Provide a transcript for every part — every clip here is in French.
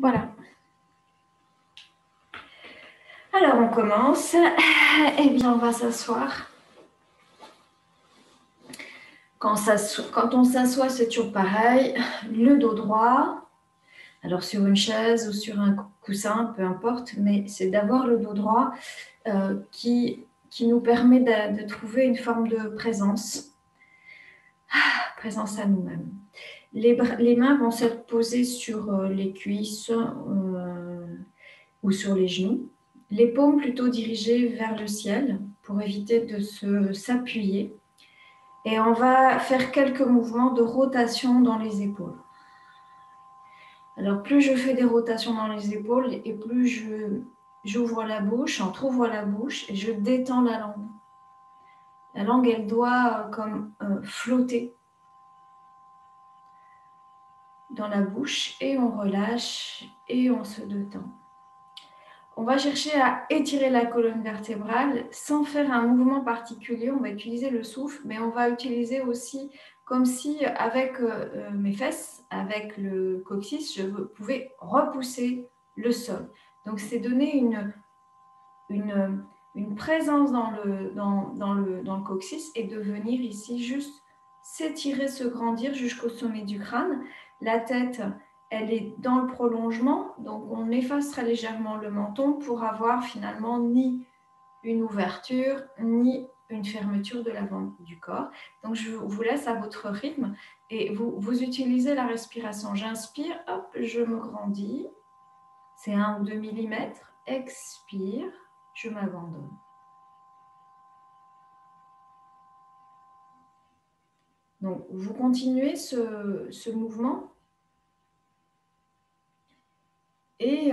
Voilà. Alors, on commence. Eh bien, on va s'asseoir. Quand on s'assoit, c'est toujours pareil. Le dos droit. Alors, sur une chaise ou sur un coussin, peu importe, mais c'est d'avoir le dos droit qui nous permet de trouver une forme de présence. Présence à nous-mêmes. Les mains vont s'être posées sur les cuisses ou sur les genoux. Les paumes plutôt dirigées vers le ciel pour éviter de s'appuyer. Et on va faire quelques mouvements de rotation dans les épaules. Alors plus je fais des rotations dans les épaules et plus j'ouvre la bouche, j'entrouvre la bouche et je détends la langue. La langue, elle doit flotter dans la bouche et on relâche et on se détend. On va chercher à étirer la colonne vertébrale sans faire un mouvement particulier. On va utiliser le souffle, mais on va utiliser aussi comme si avec mes fesses, avec le coccyx, je pouvais repousser le sol. Donc, c'est donner une présence dans le coccyx et de venir ici juste s'étirer, se grandir jusqu'au sommet du crâne. La tête, elle est dans le prolongement, donc on effacera légèrement le menton pour avoir finalement ni une ouverture, ni une fermeture de l'avant du corps. Donc je vous laisse à votre rythme et vous utilisez la respiration. J'inspire, hop, je me grandis, c'est 1 ou 2 millimètres. Expire, je m'abandonne. Donc vous continuez ce mouvement. Et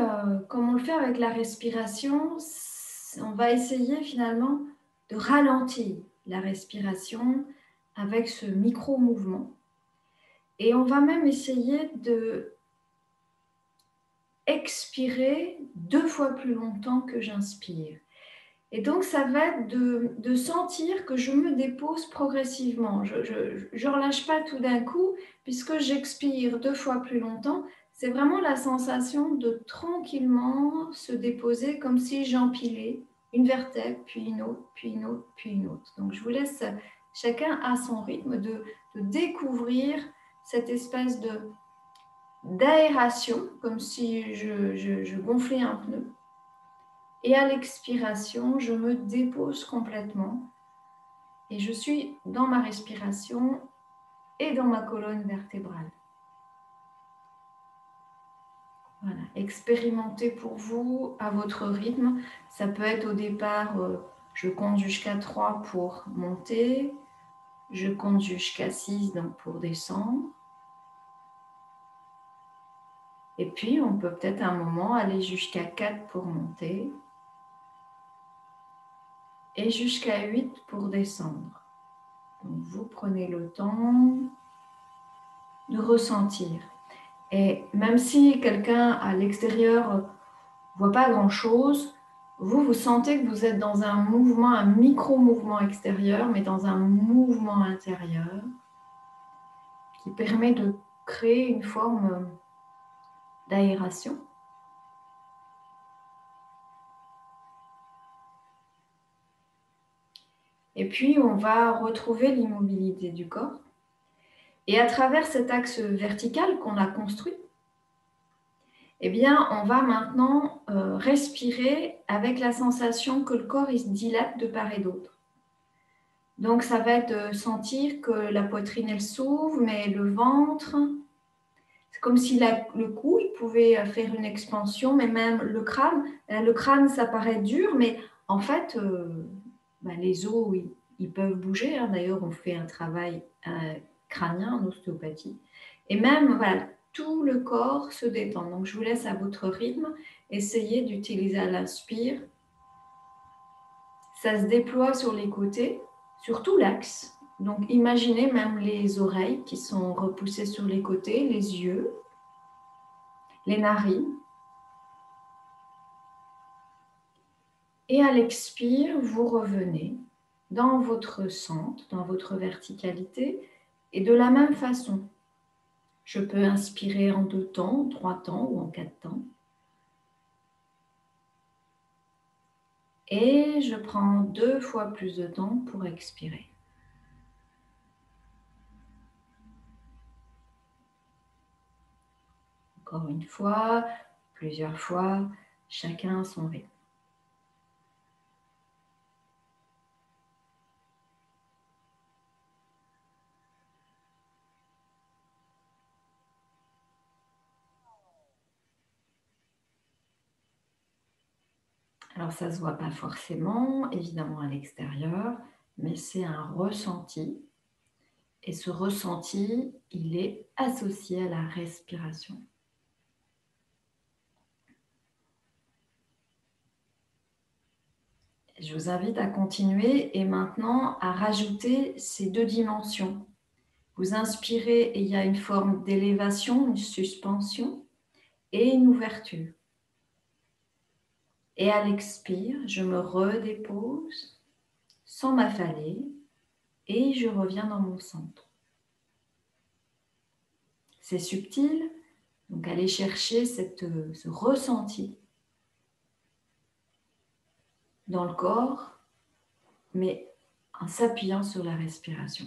comme on le fait avec la respiration, on va essayer finalement de ralentir la respiration avec ce micro-mouvement. Et on va même essayer de expirer 2 fois plus longtemps que j'inspire. Et donc, ça va être de sentir que je me dépose progressivement. Je ne relâche pas tout d'un coup, puisque j'expire 2 fois plus longtemps. C'est vraiment la sensation de tranquillement se déposer comme si j'empilais une vertèbre, puis une autre, puis une autre, puis une autre. Donc, je vous laisse chacun à son rythme de découvrir cette espèce d'aération, comme si je gonflais un pneu. Et à l'expiration, je me dépose complètement et je suis dans ma respiration et dans ma colonne vertébrale. Voilà, expérimentez pour vous à votre rythme. Ça peut être au départ, je compte jusqu'à 3 pour monter, je compte jusqu'à 6 donc pour descendre. Et puis, on peut peut-être à un moment aller jusqu'à 4 pour monter et jusqu'à 8 pour descendre. Donc, vous prenez le temps de ressentir. Et même si quelqu'un à l'extérieur ne voit pas grand-chose, vous sentez que vous êtes dans un mouvement, un micro-mouvement extérieur, mais dans un mouvement intérieur qui permet de créer une forme d'aération. Et puis, on va retrouver l'immobilité du corps. Et à travers cet axe vertical qu'on a construit, eh bien, on va maintenant respirer avec la sensation que le corps il se dilate de part et d'autre. Donc, ça va être de sentir que la poitrine, elle s'ouvre, mais le ventre, c'est comme si le cou, il pouvait faire une expansion, mais même le crâne, ça paraît dur, mais en fait, les os, ils peuvent bouger. Hein. D'ailleurs, on fait un travail crânien en ostéopathie. Et même, voilà, tout le corps se détend. Donc, je vous laisse à votre rythme. Essayez d'utiliser à l'inspire. Ça se déploie sur les côtés, sur tout l'axe. Donc, imaginez même les oreilles qui sont repoussées sur les côtés, les yeux, les narines. Et à l'expire, vous revenez dans votre centre, dans votre verticalité. Et de la même façon, Je peux inspirer en 2 temps, 3 temps ou en 4 temps. Et je prends 2 fois plus de temps pour expirer. Encore une fois, plusieurs fois, chacun à son rythme. Alors ça ne se voit pas forcément, évidemment à l'extérieur, mais c'est un ressenti. Et ce ressenti, il est associé à la respiration. Je vous invite à continuer et maintenant à rajouter ces 2 dimensions. Vous inspirez et il y a une forme d'élévation, une suspension et une ouverture. Et à l'expire, je me redépose sans m'affaler et je reviens dans mon centre. C'est subtil, donc allez chercher ce ressenti dans le corps, mais en s'appuyant sur la respiration.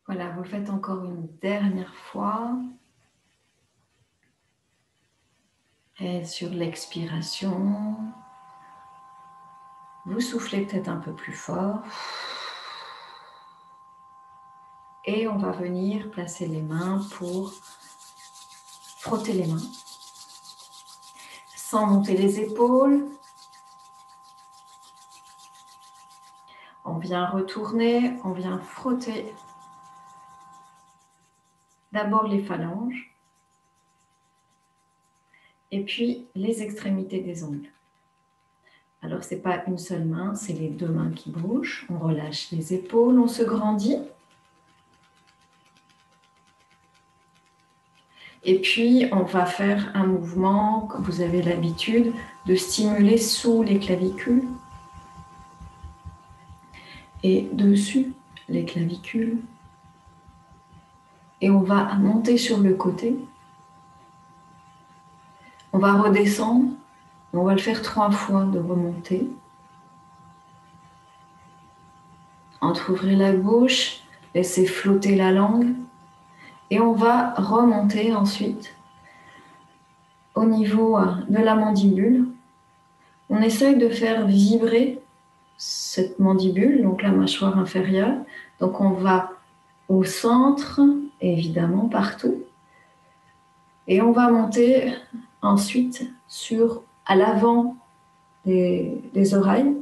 Voilà, vous le faites encore une dernière fois. Et sur l'expiration, vous soufflez peut-être un peu plus fort. Et on va venir placer les mains pour frotter les mains. Sans monter les épaules. On vient retourner, on vient frotter d'abord les phalanges et puis les extrémités des ongles. Alors, ce n'est pas une seule main, c'est les 2 mains qui bougent. On relâche les épaules, on se grandit. Et puis, on va faire un mouvement, comme vous avez l'habitude, de stimuler sous les clavicules et dessus les clavicules. Et on va monter sur le côté. On va redescendre. On va le faire 3 fois de remonter. Entrouvrir la bouche, laissez flotter la langue. Et on va remonter ensuite au niveau de la mandibule. On essaye de faire vibrer cette mandibule, donc la mâchoire inférieure. Donc on va au centre, évidemment partout. Et on va monter ensuite à l'avant des oreilles.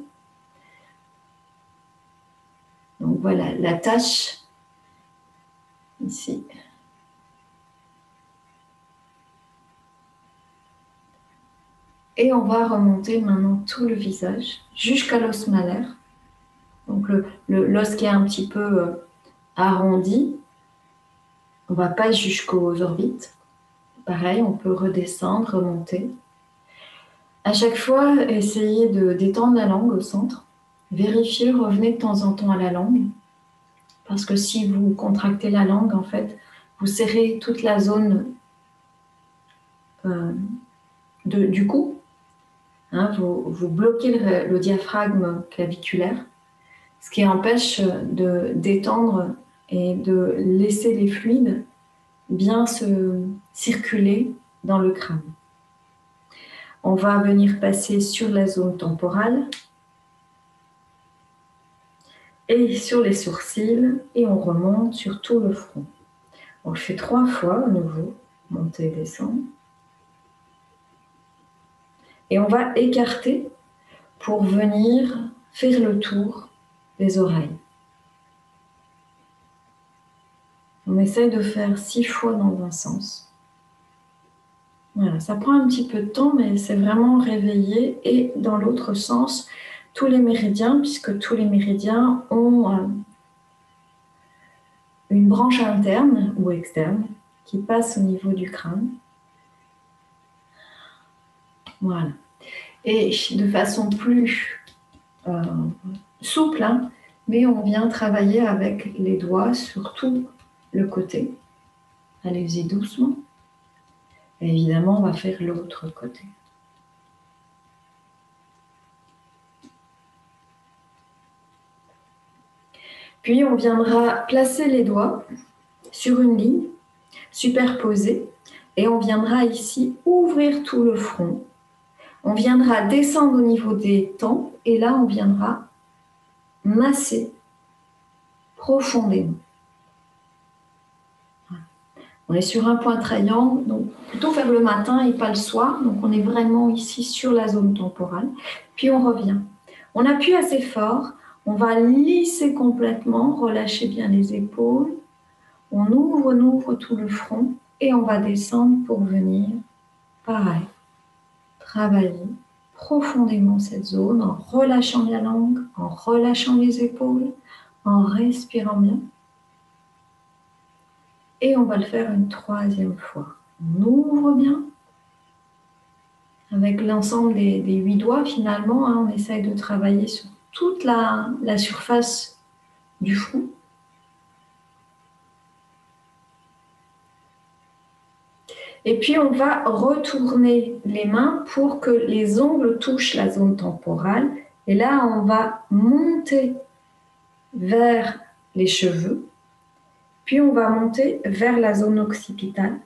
Donc voilà la tâche ici. Et on va remonter maintenant tout le visage jusqu'à l'os malaire. Donc l'os qui est un petit peu arrondi. On ne va pas jusqu'aux orbites. Pareil, on peut redescendre, remonter. À chaque fois, essayez de détendre la langue au centre. Vérifiez, revenez de temps en temps à la langue. Parce que si vous contractez la langue, en fait, vous serrez toute la zone du cou. Hein, vous bloquez le diaphragme claviculaire, ce qui empêche de détendre et de laisser les fluides bien se circuler dans le crâne. On va venir passer sur la zone temporale. et sur les sourcils et on remonte sur tout le front. On le fait 3 fois à nouveau, monter et descendre. Et on va écarter pour venir faire le tour des oreilles. On essaye de faire 6 fois dans un sens. Voilà, ça prend un petit peu de temps, mais c'est vraiment réveillé. Et dans l'autre sens, tous les méridiens, puisque tous les méridiens ont une branche interne ou externe qui passe au niveau du crâne. Voilà. Et de façon plus souple, hein, mais on vient travailler avec les doigts sur tout le côté. Allez-y doucement. Et évidemment, on va faire l'autre côté. Puis, on viendra placer les doigts sur une ligne superposée et on viendra ici ouvrir tout le front. On viendra descendre au niveau des tempes et là, on viendra masser profondément. On est sur un point triangle, donc plutôt vers le matin et pas le soir. Donc on est vraiment ici sur la zone temporale. Puis on revient. On appuie assez fort. On va lisser complètement, relâcher bien les épaules. On ouvre tout le front et on va descendre pour venir, pareil, travailler profondément cette zone en relâchant la langue, en relâchant les épaules, en respirant bien. Et on va le faire une 3e fois. On ouvre bien. Avec l'ensemble des 8 doigts, finalement, hein, on essaye de travailler sur toute la surface du front. Et puis, on va retourner les mains pour que les ongles touchent la zone temporale. Et là, on va monter vers les cheveux. Puis, on va monter vers la zone occipitale.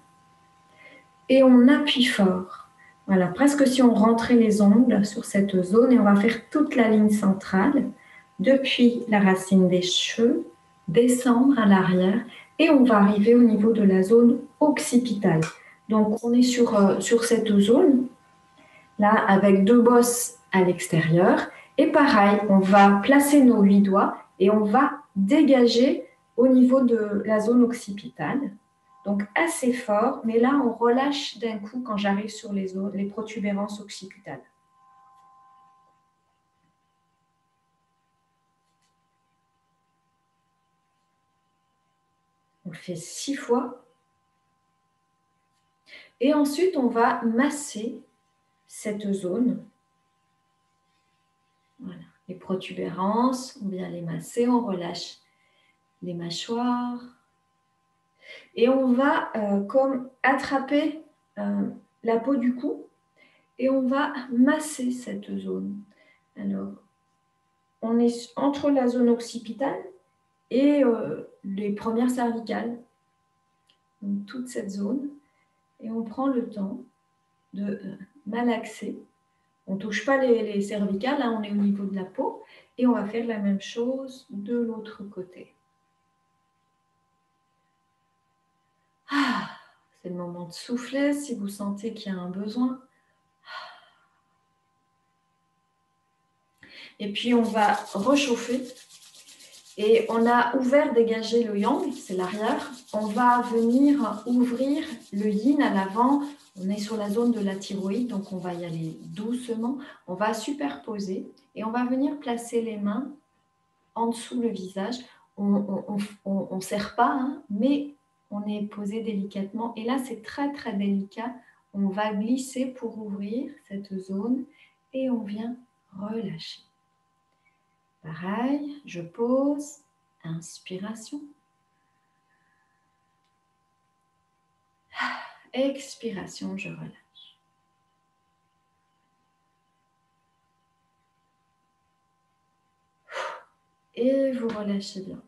Et on appuie fort. Voilà, presque si on rentrait les ongles sur cette zone. Et on va faire toute la ligne centrale, depuis la racine des cheveux, descendre à l'arrière. Et on va arriver au niveau de la zone occipitale. Donc, on est sur cette zone, là, avec 2 bosses à l'extérieur. Et pareil, on va placer nos 8 doigts et on va dégager au niveau de la zone occipitale. Donc, assez fort, mais là, on relâche d'un coup quand j'arrive sur les protubérances occipitales. On le fait 6 fois. Et ensuite, on va masser cette zone. Voilà. Les protubérances, on vient les masser, on relâche les mâchoires. Et on va comme attraper la peau du cou et on va masser cette zone. Alors, on est entre la zone occipitale et les premières cervicales. Donc, toute cette zone. Et on prend le temps de malaxer. On ne touche pas les cervicales, hein, on est au niveau de la peau. Et on va faire la même chose de l'autre côté. Ah, c'est le moment de souffler si vous sentez qu'il y a un besoin. Et puis on va rechauffer. Et on a ouvert, dégagé le yang, c'est l'arrière. On va venir ouvrir le yin à l'avant. On est sur la zone de la thyroïde, donc on va y aller doucement. On va superposer et on va venir placer les mains en dessous le visage. On ne serre pas, hein, mais on est posé délicatement. Et là, c'est très, très délicat. On va glisser pour ouvrir cette zone et on vient relâcher. Pareil, je pose, inspiration. Expiration, je relâche. Et vous relâchez bien.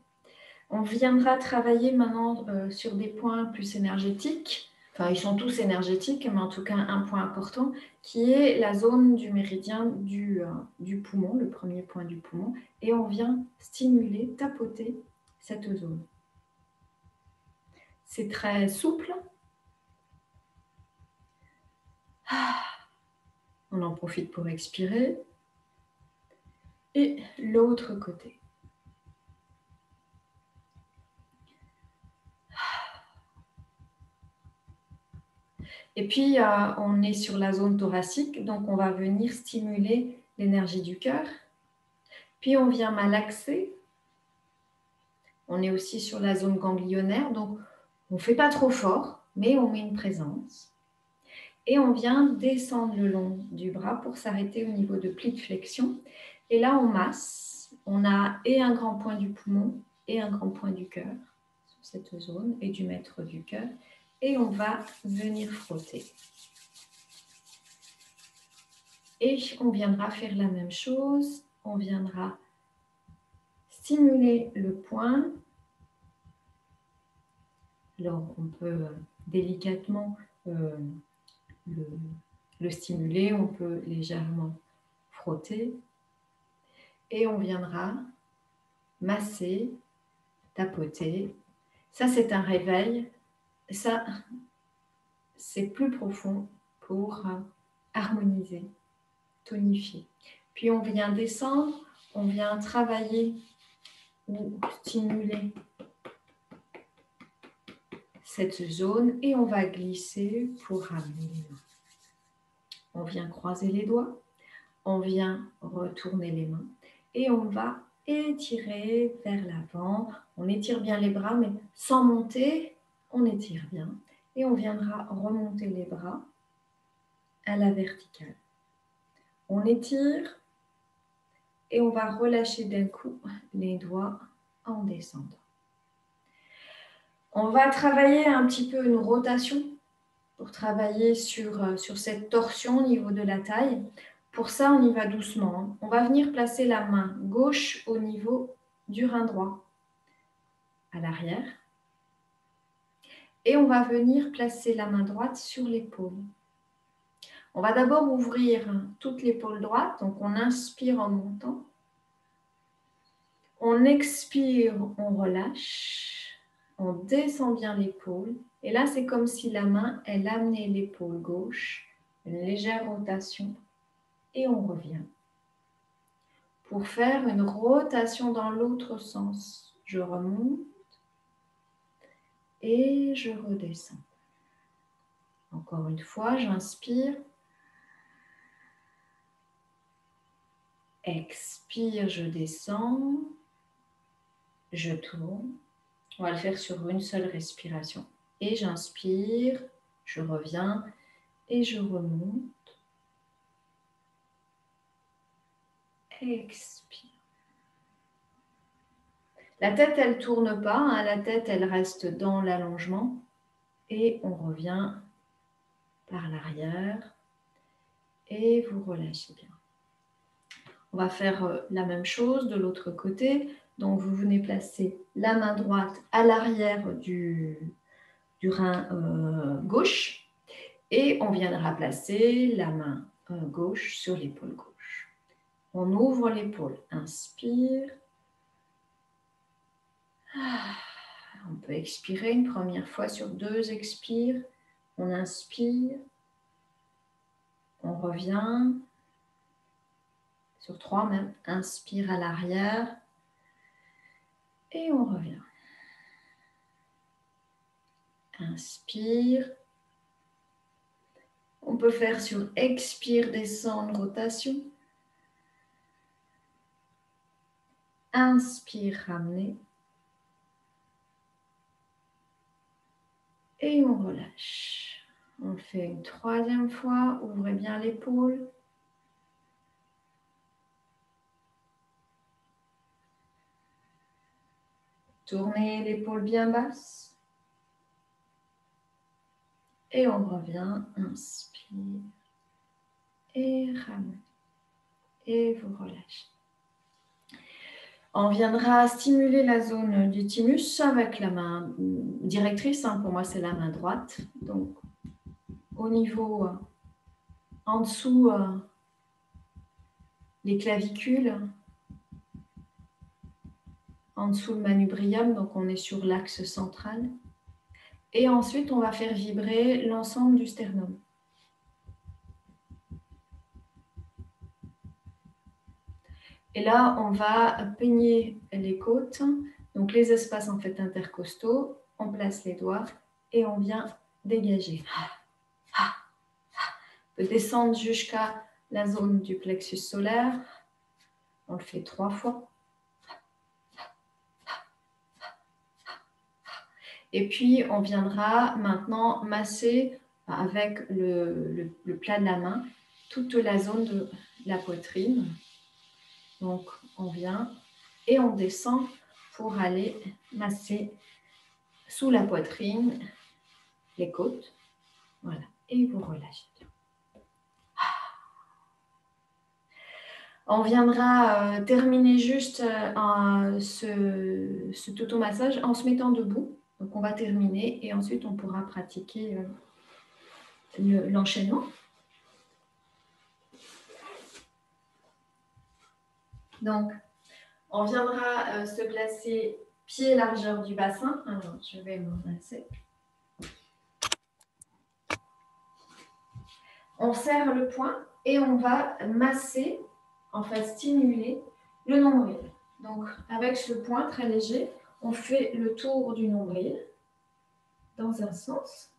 On viendra travailler maintenant sur des points plus énergétiques. enfin ils sont tous énergétiques, mais en tout cas un point important, qui est la zone du méridien du poumon, le premier point du poumon, et on vient stimuler, tapoter cette zone. C'est très souple. On en profite pour expirer. Et l'autre côté. Et puis, on est sur la zone thoracique, donc on va venir stimuler l'énergie du cœur. Puis, on vient malaxer. On est aussi sur la zone ganglionnaire, donc on ne fait pas trop fort, mais on met une présence. Et on vient descendre le long du bras pour s'arrêter au niveau de pli de flexion. Et là, on masse. On a et un grand point du poumon et un grand point du cœur sur cette zone et du maître du cœur. Et on va venir frotter. Et on viendra faire la même chose. On viendra stimuler le point. Alors, on peut délicatement le stimuler, on peut légèrement frotter. Et on viendra masser, tapoter. Ça, c'est un réveil. Ça, c'est plus profond pour harmoniser, tonifier. Puis on vient descendre, on vient travailler ou stimuler cette zone et on va glisser pour ramener les mains. On vient croiser les doigts, on vient retourner les mains et on va étirer vers l'avant. On étire bien les bras, mais sans monter, on étire bien. Et on viendra remonter les bras à la verticale. On étire et on va relâcher d'un coup les doigts en descendant. On va travailler un petit peu une rotation pour travailler sur cette torsion au niveau de la taille. Pour ça, on y va doucement. On va venir placer la main gauche au niveau du rein droit, à l'arrière. Et on va venir placer la main droite sur l'épaule. On va d'abord ouvrir toute l'épaule droite, donc on inspire en montant. On expire, on relâche, on descend bien l'épaule. Et là, c'est comme si la main, elle amenait l'épaule gauche, une légère rotation, et on revient. Pour faire une rotation dans l'autre sens, je remonte et je redescends. Encore une fois, j'inspire. Expire, je descends. Je tourne. On va le faire sur une seule respiration. Et j'inspire, je reviens et je remonte. Expire. La tête, elle ne tourne pas. Hein. La tête, elle reste dans l'allongement. Et on revient par l'arrière. Et vous relâchez bien. On va faire la même chose de l'autre côté. Donc, vous venez placer la main droite à l'arrière du rein gauche et on viendra placer la main gauche sur l'épaule gauche. On ouvre l'épaule, inspire. On peut expirer une première fois sur 2 expires. On inspire. On revient. Sur 3 même, inspire à l'arrière. Et on revient. Inspire. On peut faire sur expire, descendre, rotation. Inspire, ramener. Et on relâche. On fait une 3e fois. Ouvrez bien l'épaule. Tournez l'épaule bien basse. Et on revient. Inspire. Et ramène. Et vous relâchez. On viendra stimuler la zone du thymus avec la main directrice. Pour moi, c'est la main droite. Donc, au niveau en dessous les clavicules, en dessous le manubrium, donc on est sur l'axe central. Et ensuite, on va faire vibrer l'ensemble du sternum. Et là, on va peigner les côtes, donc les espaces en fait intercostaux. On place les doigts et on vient dégager. On peut descendre jusqu'à la zone du plexus solaire. On le fait 3 fois. Et puis, on viendra maintenant masser avec le plat de la main toute la zone de la poitrine. Donc, on vient et on descend pour aller masser sous la poitrine les côtes. Voilà. Et vous relâchez bien. On viendra terminer juste cet automassage en se mettant debout. Donc, on va terminer et ensuite, on pourra pratiquer l'enchaînement. Donc, on viendra se placer pied largeur du bassin. Alors, je vais me rincer. On serre le poing et on va masser, enfin stimuler le nombril. Donc, avec ce poing très léger, on fait le tour du nombril dans un sens.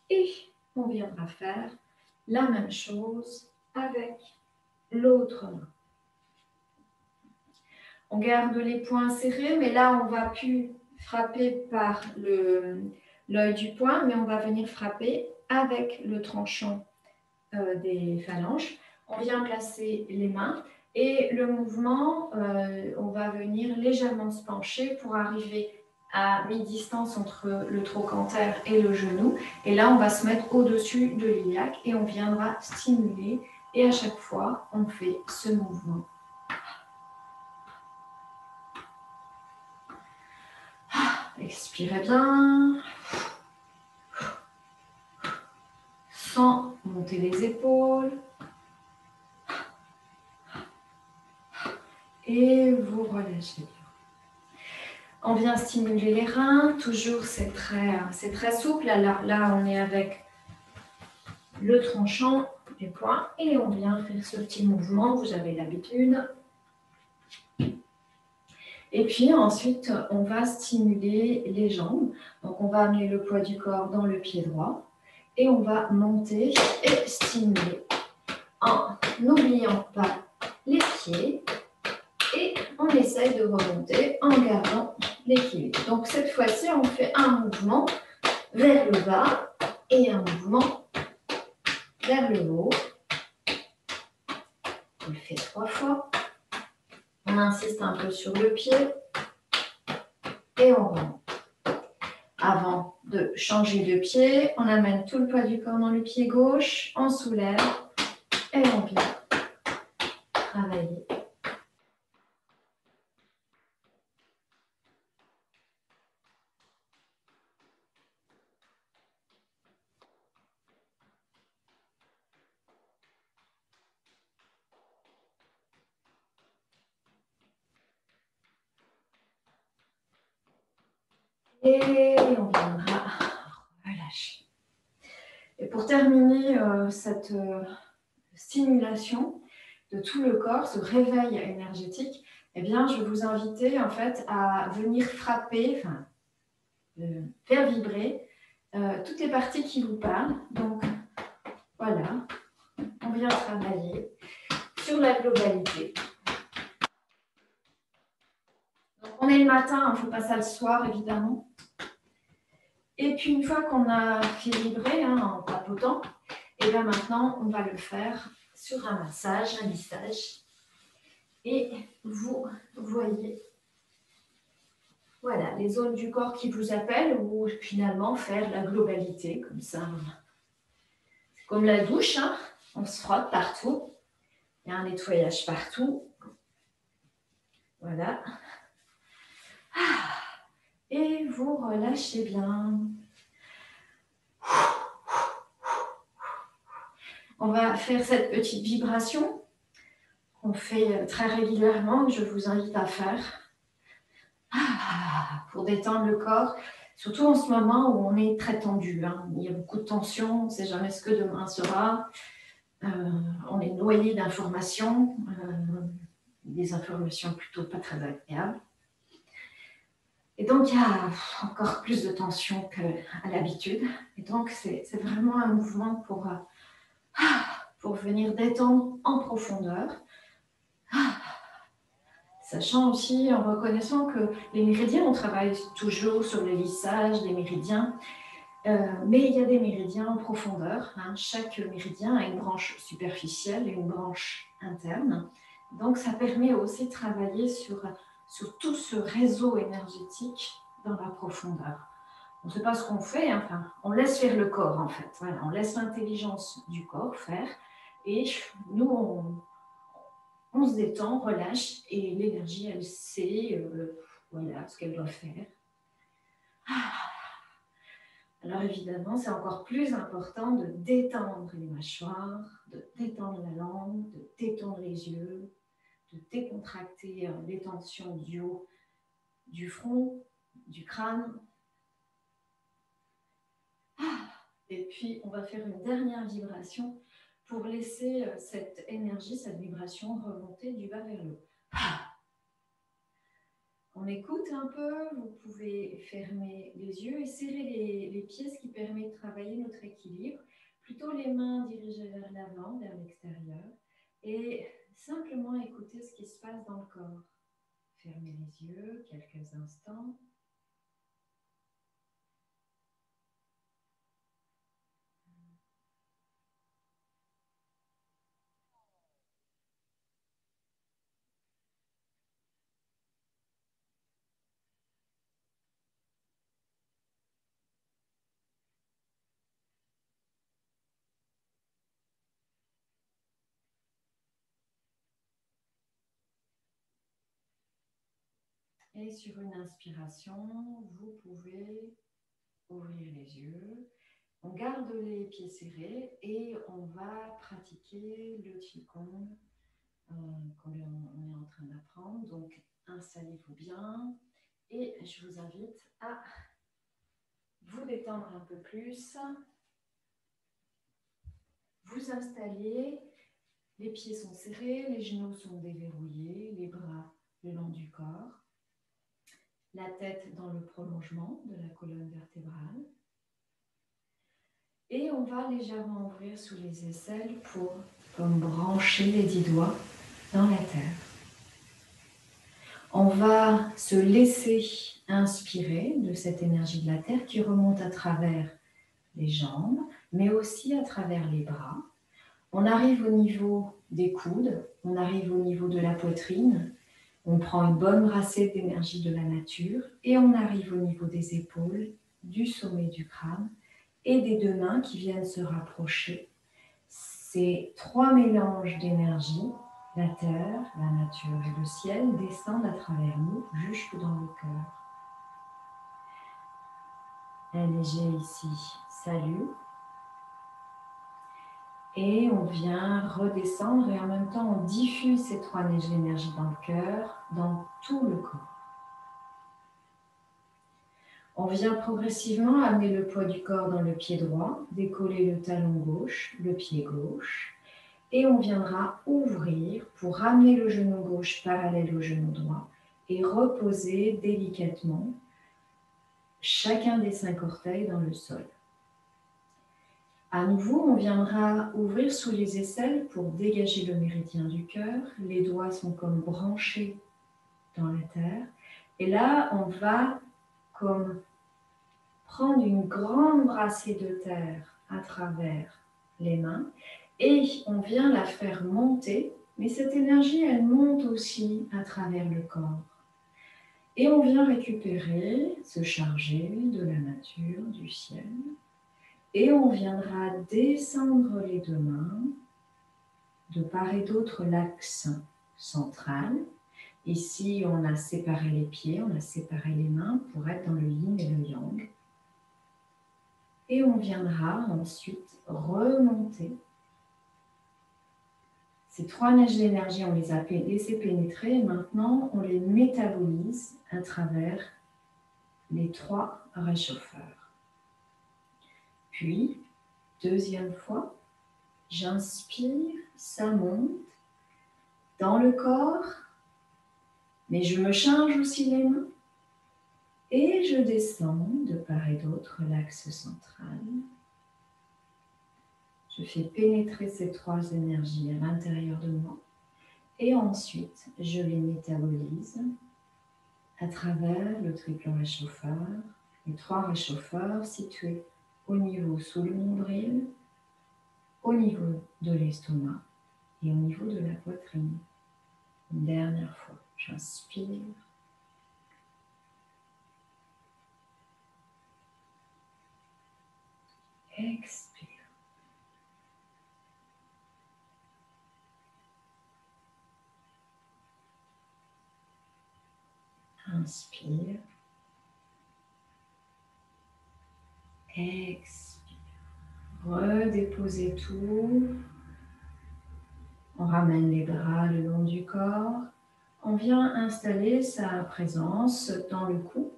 Et on viendra faire la même chose avec l'autre main. On garde les poings serrés, mais là, on ne va plus frapper par l'œil du poing, mais on va venir frapper avec le tranchant des phalanges. On vient placer les mains et le mouvement, on va venir légèrement se pencher pour arriver à mi-distance entre le trochanter et le genou. Et là, on va se mettre au-dessus de l'iliaque et on viendra stimuler. Et à chaque fois, on fait ce mouvement. Expirez bien. Sans monter les épaules. Et vous relâchez bien. On vient stimuler les reins. Toujours, c'est très souple. Là, on est avec le tranchant des poings. Et on vient faire ce petit mouvement. Vous avez l'habitude. Et puis ensuite, on va stimuler les jambes. Donc, on va amener le poids du corps dans le pied droit. Et on va monter et stimuler en n'oubliant pas les pieds. Et on essaye de remonter en gardant l'équilibre. Donc, cette fois-ci, on fait un mouvement vers le bas et un mouvement vers le haut. On le fait 3 fois. On insiste un peu sur le pied et on remonte. Avant de changer de pied, on amène tout le poids du corps dans le pied gauche, on soulève et on vient travailler. Et on viendra relâcher. Et pour terminer cette stimulation de tout le corps, ce réveil énergétique, eh bien, je vais vous inviter en fait à venir frapper, faire vibrer toutes les parties qui vous parlent. Donc, voilà, on vient travailler sur la globalité. Donc, on est le matin, on ne fait pas ça le soir, évidemment. Et puis, une fois qu'on a fait vibrer en tapotant, et bien maintenant, on va le faire sur un massage, un lissage. Et vous voyez, voilà, les zones du corps qui vous appellent ou finalement faire la globalité, comme ça. C'est comme la douche, hein, on se frotte partout. Il y a un nettoyage partout. Voilà. Et vous relâchez bien. On va faire cette petite vibration qu'on fait très régulièrement, que je vous invite à faire pour détendre le corps, surtout en ce moment où on est très tendu. Il y a beaucoup de tension, on ne sait jamais ce que demain sera. On est noyé d'informations, des informations plutôt pas très agréables. Et donc, il y a encore plus de tension qu'à l'habitude. Et donc, c'est vraiment un mouvement pour venir détendre en profondeur. Sachant aussi, en reconnaissant que les méridiens, on travaille toujours sur le lissage des méridiens, mais il y a des méridiens en profondeur. Chaque méridien a une branche superficielle et une branche interne. Donc, ça permet aussi de travailler sur tout ce réseau énergétique dans la profondeur. On ne sait pas ce qu'on fait, enfin, on laisse faire le corps en fait. Voilà, on laisse l'intelligence du corps faire et nous, on se détend, on relâche et l'énergie, elle sait voilà, ce qu'elle doit faire. Alors évidemment, c'est encore plus important de détendre les mâchoires, de détendre la langue, de détendre les yeux, de décontracter les tensions du haut, du front, du crâne. Et puis, on va faire une dernière vibration pour laisser cette énergie, cette vibration remonter du bas vers le haut. On écoute un peu, vous pouvez fermer les yeux et serrer les pieds, ce qui permet de travailler notre équilibre. Plutôt les mains dirigées vers l'avant, vers l'extérieur, et simplement écouter ce qui se passe dans le corps. Fermez les yeux quelques instants. Et sur une inspiration, vous pouvez ouvrir les yeux. On garde les pieds serrés et on va pratiquer le Qigong qu'on est en train d'apprendre. Donc, installez-vous bien et je vous invite à vous détendre un peu plus. Vous installez, les pieds sont serrés, les genoux sont déverrouillés, les bras le long du corps. La tête dans le prolongement de la colonne vertébrale. Et on va légèrement ouvrir sous les aisselles pour brancher les 10 doigts dans la terre. On va se laisser inspirer de cette énergie de la terre qui remonte à travers les jambes, mais aussi à travers les bras. On arrive au niveau des coudes, on arrive au niveau de la poitrine. On prend une bonne brassée d'énergie de la nature et on arrive au niveau des épaules, du sommet du crâne et des deux mains qui viennent se rapprocher. Ces trois mélanges d'énergie, la terre, la nature et le ciel, descendent à travers nous jusque dans le cœur. Un léger ici, salut. Et on vient redescendre et en même temps on diffuse ces trois neiges d'énergie dans le cœur, dans tout le corps. On vient progressivement amener le poids du corps dans le pied droit, décoller le talon gauche, le pied gauche, et on viendra ouvrir pour ramener le genou gauche parallèle au genou droit et reposer délicatement chacun des 5 orteils dans le sol. À nouveau, on viendra ouvrir sous les aisselles pour dégager le méridien du cœur. Les doigts sont comme branchés dans la terre. Et là, on va comme prendre une grande brassée de terre à travers les mains et on vient la faire monter. Mais cette énergie, elle monte aussi à travers le corps. Et on vient récupérer, se charger de la nature, du ciel. Et on viendra descendre les deux mains de part et d'autre l'axe central. Ici, on a séparé les pieds, on a séparé les mains pour être dans le yin et le yang. Et on viendra ensuite remonter Ces 3 niches d'énergie, on les a laissées pénétrer et maintenant on les métabolise à travers les 3 réchauffeurs. Puis, deuxième fois, j'inspire, ça monte dans le corps, mais je me change aussi les mains et je descends de part et d'autre l'axe central. Je fais pénétrer ces 3 énergies à l'intérieur de moi et ensuite je les métabolise à travers le triple réchauffeur, les 3 réchauffeurs situés au niveau sous le nombril, au niveau de l'estomac et au niveau de la poitrine. Une dernière fois, j'inspire. Expire. Inspire. Expire. Redéposez tout. On ramène les bras le long du corps. On vient installer sa présence dans le cou.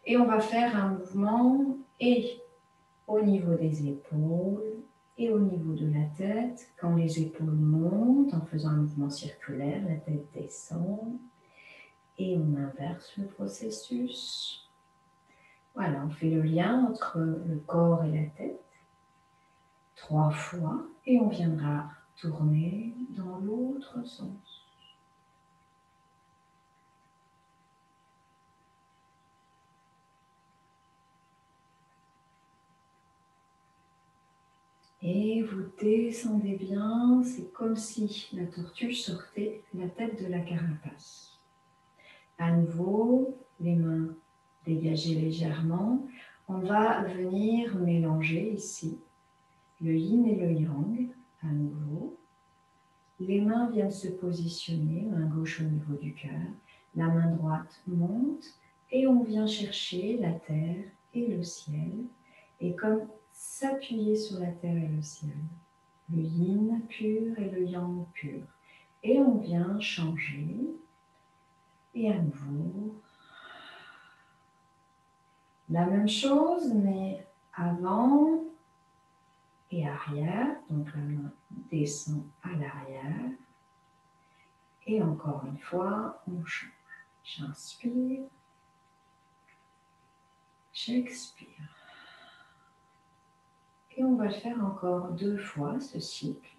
Et on va faire un mouvement et au niveau des épaules et au niveau de la tête. Quand les épaules montent en faisant un mouvement circulaire, la tête descend. Et on inverse le processus. Voilà, on fait le lien entre le corps et la tête 3 fois et on viendra tourner dans l'autre sens. Et vous descendez bien, c'est comme si la tortue sortait la tête de la carapace. À nouveau, les mains dégagées légèrement. On va venir mélanger ici le yin et le yang à nouveau. Les mains viennent se positionner, main gauche au niveau du cœur, la main droite monte et on vient chercher la terre et le ciel et comme s'appuyer sur la terre et le ciel. Le yin pur et le yang pur. Et on vient changer et à nouveau la même chose mais avant et arrière. Donc la main descend à l'arrière. Et encore une fois, on change. J'inspire. J'expire. Et on va le faire encore 2 fois, ce cycle.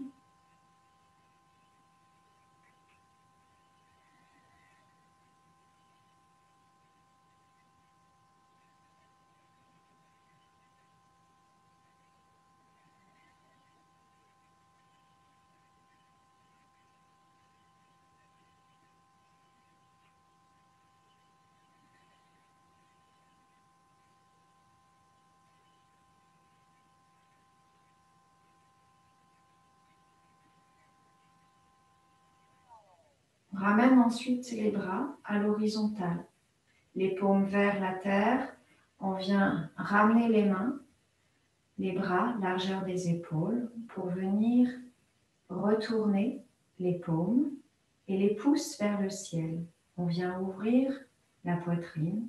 On ramène ensuite les bras à l'horizontale. Les paumes vers la terre. On vient ramener les mains, les bras, largeur des épaules, pour venir retourner les paumes et les pouces vers le ciel. On vient ouvrir la poitrine.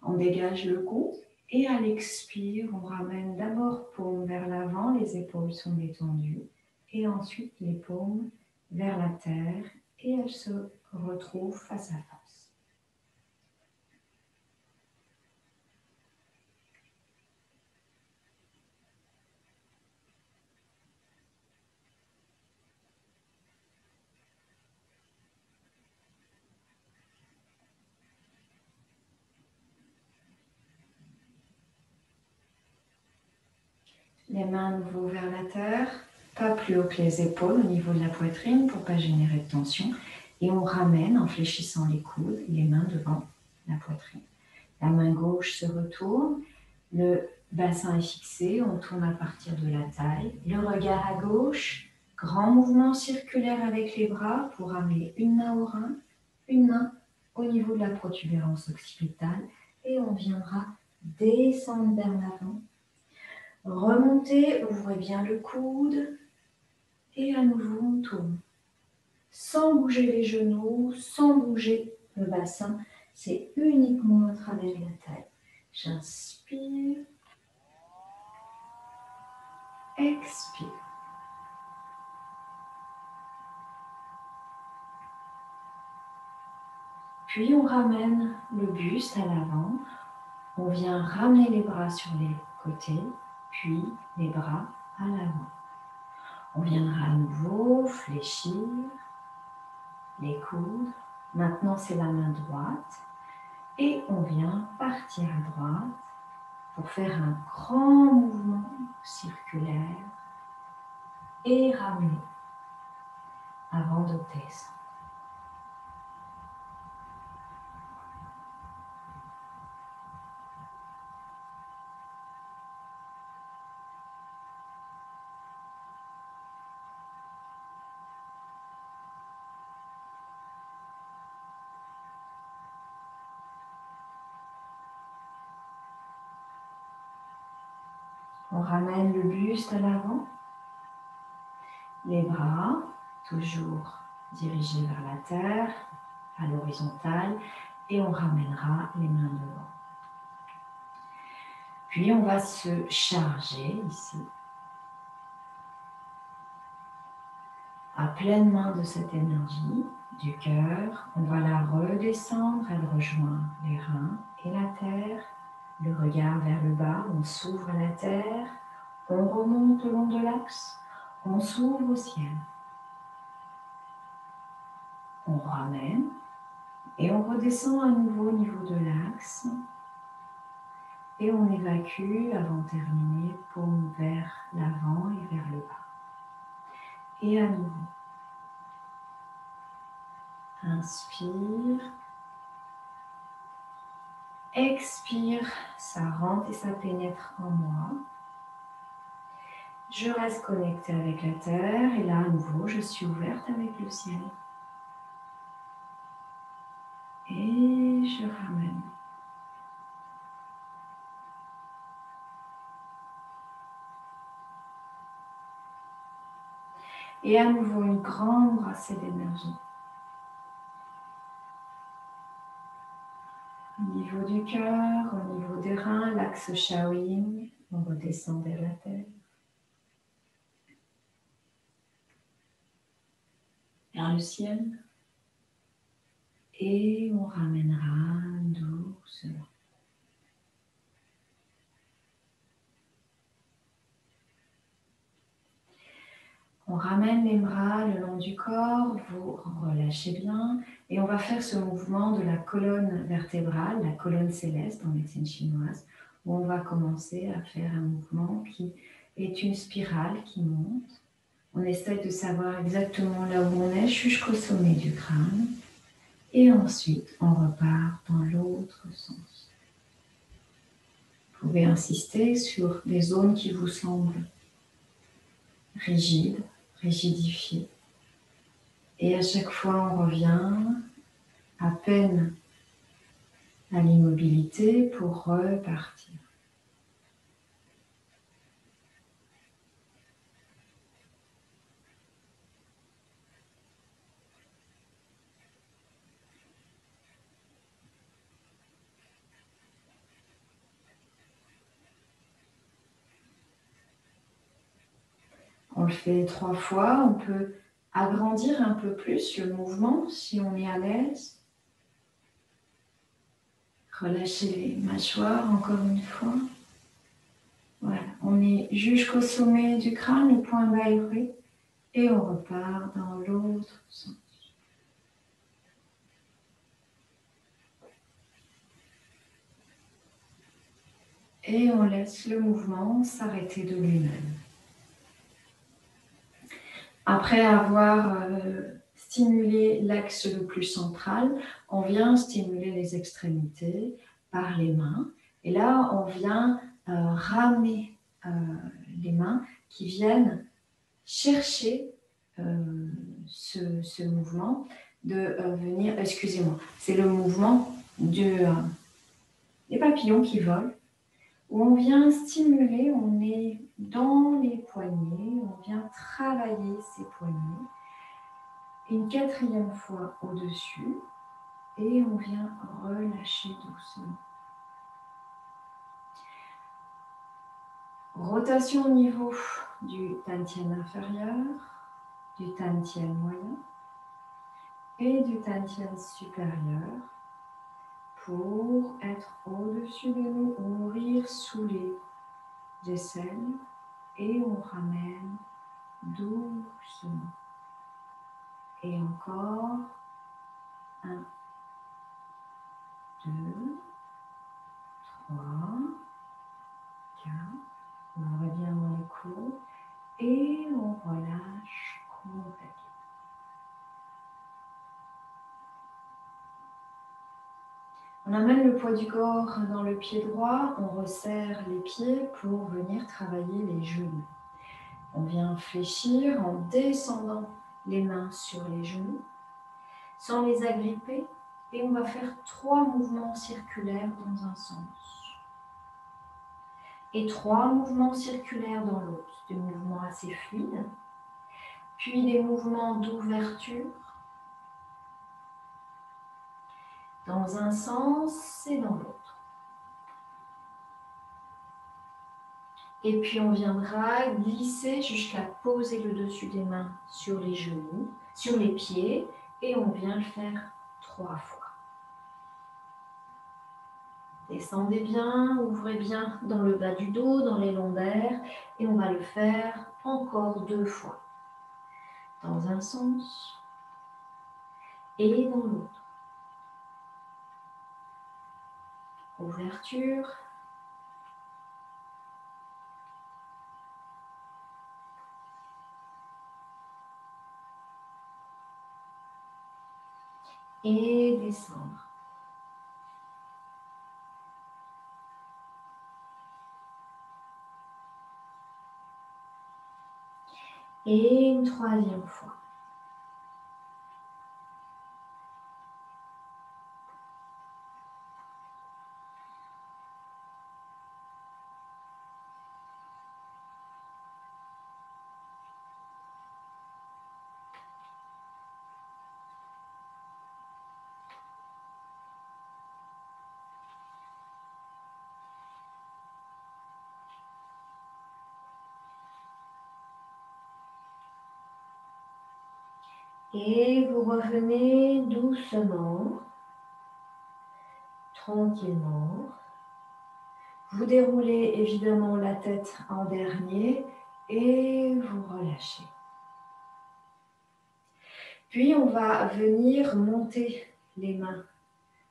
On dégage le cou et à l'expire, on ramène d'abord paumes vers l'avant, les épaules sont détendues et ensuite les paumes vers la terre et elles se retrouvent face à face. Les mains à nouveau vers la terre, pas plus haut que les épaules au niveau de la poitrine pour ne pas générer de tension. Et on ramène en fléchissant les coudes, les mains devant la poitrine. La main gauche se retourne, le bassin est fixé, on tourne à partir de la taille. Le regard à gauche, grand mouvement circulaire avec les bras pour amener une main au rein, une main au niveau de la protubérance occipitale et on viendra descendre vers l'avant. Remontez, ouvrez bien le coude Et à nouveau, on tourne. Sans bouger les genoux, sans bouger le bassin. C'est uniquement à travers la tête. J'inspire. Expire. Puis on ramène le buste à l'avant. On vient ramener les bras sur les côtés, puis les bras à l'avant. On viendra à nouveau fléchir les coudes. Maintenant, c'est la main droite. Et on vient partir à droite pour faire un grand mouvement circulaire et ramener avant de descendre. On ramène le buste à l'avant, les bras toujours dirigés vers la terre, à l'horizontale, et on ramènera les mains devant. Puis on va se charger ici, à pleine main de cette énergie du cœur. On va la redescendre, elle rejoint les reins et la terre. Le regard vers le bas, on s'ouvre à la terre, on remonte le long de l'axe, on s'ouvre au ciel. On ramène et on redescend à nouveau au niveau de l'axe. Et on évacue avant de terminer, paume vers l'avant et vers le bas. Et à nouveau. Inspire. Expire, ça rentre et ça pénètre en moi. Je reste connectée avec la terre et là à nouveau je suis ouverte avec le ciel. Et je ramène. Et à nouveau une grande brassée d'énergie. Au niveau du cœur, au niveau des reins, l'axe Shaolin, on redescend vers la terre. Vers le ciel. Et on ramènera doucement. On ramène les bras le long du corps, vous relâchez bien et on va faire ce mouvement de la colonne vertébrale, la colonne céleste en médecine chinoise, où on va commencer à faire un mouvement qui est une spirale qui monte. On essaie de savoir exactement là où on est jusqu'au sommet du crâne et ensuite on repart dans l'autre sens. Vous pouvez insister sur des zones qui vous semblent rigides, rigidifiées. Et à chaque fois, on revient à peine à l'immobilité pour repartir. On le fait 3 fois, on peut agrandir un peu plus le mouvement si on est à l'aise. Relâchez les mâchoires encore une fois. Voilà, on est jusqu'au sommet du crâne, le point d'Aïré, et on repart dans l'autre sens. Et on laisse le mouvement s'arrêter de lui-même. Après avoir stimulé l'axe le plus central, on vient stimuler les extrémités par les mains. Et là, on vient ramener les mains qui viennent chercher ce mouvement de venir, excusez-moi, c'est le mouvement des papillons qui volent. où on vient stimuler, on est dans les poignets, on vient travailler ces poignets. Une 4e fois au-dessus et on vient relâcher doucement. Rotation au niveau du Tantien inférieur, du Tantien moyen et du Tantien supérieur pour être au-dessus de nous, ouvrir sous les aisselles et on ramène doucement. Et encore 1, 2, 3, 4. On revient dans les coudes et on relâche complètement. On amène le poids du corps dans le pied droit, on resserre les pieds pour venir travailler les genoux. On vient fléchir en descendant les mains sur les genoux, sans les agripper, et on va faire 3 mouvements circulaires dans un sens. Et 3 mouvements circulaires dans l'autre, des mouvements assez fluides, puis des mouvements d'ouverture, dans un sens et dans l'autre. Et puis on viendra glisser jusqu'à poser le dessus des mains sur les genoux, sur les pieds, et on vient le faire 3 fois. Descendez bien, ouvrez bien dans le bas du dos, dans les lombaires, et on va le faire encore 2 fois. Dans un sens et dans l'autre. Ouverture. Et descendre. Et une 3e fois. Et vous revenez doucement, tranquillement. Vous déroulez évidemment la tête en dernier et vous relâchez. Puis on va venir monter les mains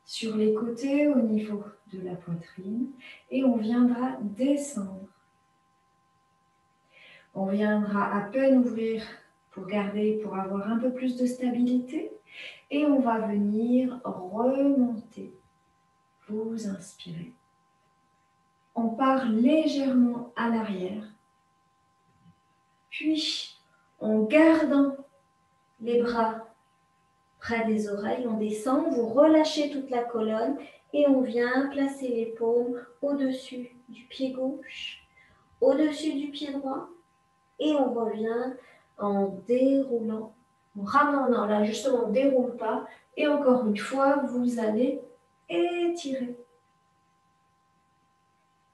sur les côtés au niveau de la poitrine et on viendra descendre. On viendra à peine ouvrir pour garder, pour avoir un peu plus de stabilité et on va venir remonter. Vous inspirez. On part légèrement à l'arrière. Puis, en gardant les bras près des oreilles, on descend, vous relâchez toute la colonne et on vient placer les paumes au-dessus du pied gauche, au-dessus du pied droit et on revient en déroulant, en ramenant, non là justement on ne déroule pas et encore une fois vous allez étirer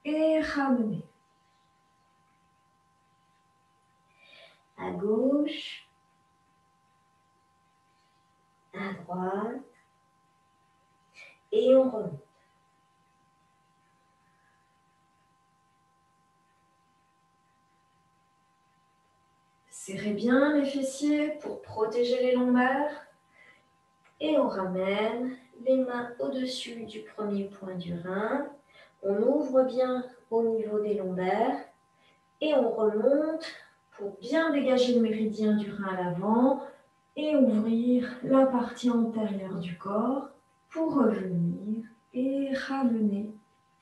et ramener. À gauche, à droite, et on remonte. Serrez bien les fessiers pour protéger les lombaires. Et on ramène les mains au-dessus du premier point du rein. On ouvre bien au niveau des lombaires. Et on remonte pour bien dégager le méridien du rein à l'avant et ouvrir la partie antérieure du corps pour revenir et ramener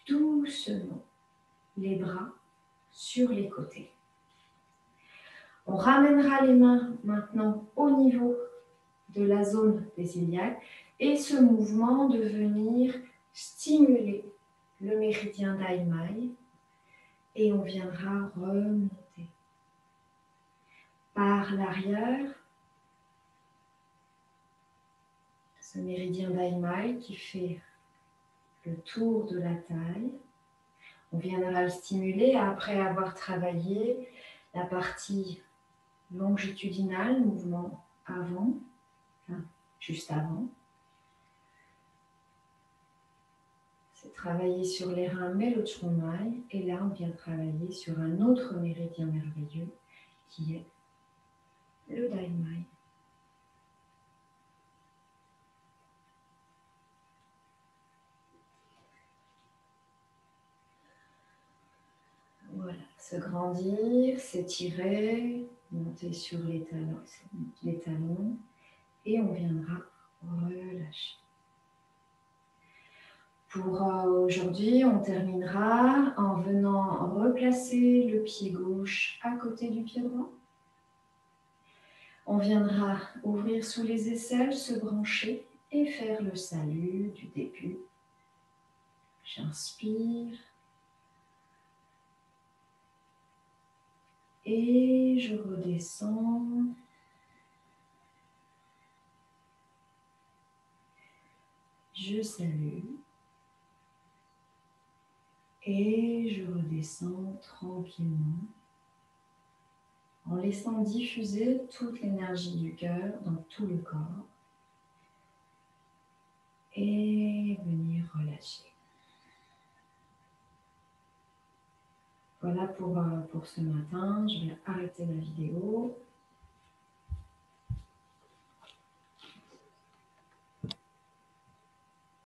doucement les bras sur les côtés. On ramènera les mains maintenant au niveau de la zone des iliaques et ce mouvement de venir stimuler le méridien d'Aïmaï Et on viendra remonter par l'arrière, ce méridien d'Aimai qui fait le tour de la taille. On viendra le stimuler après avoir travaillé la partie longitudinale, mouvement avant, enfin, juste avant. C'est travailler sur les reins Melochumai, et là on vient travailler sur un autre méridien merveilleux qui est le Daimai. Voilà, se grandir, s'étirer, monter sur les talons et on viendra relâcher. Pour aujourd'hui, on terminera en venant replacer le pied gauche à côté du pied droit. On viendra ouvrir sous les aisselles, se brancher et faire le salut du début. J'inspire et je redescends. Je salue et je redescends tranquillement en laissant diffuser toute l'énergie du cœur dans tout le corps et venir relâcher. Voilà pour ce matin. Je vais arrêter la vidéo.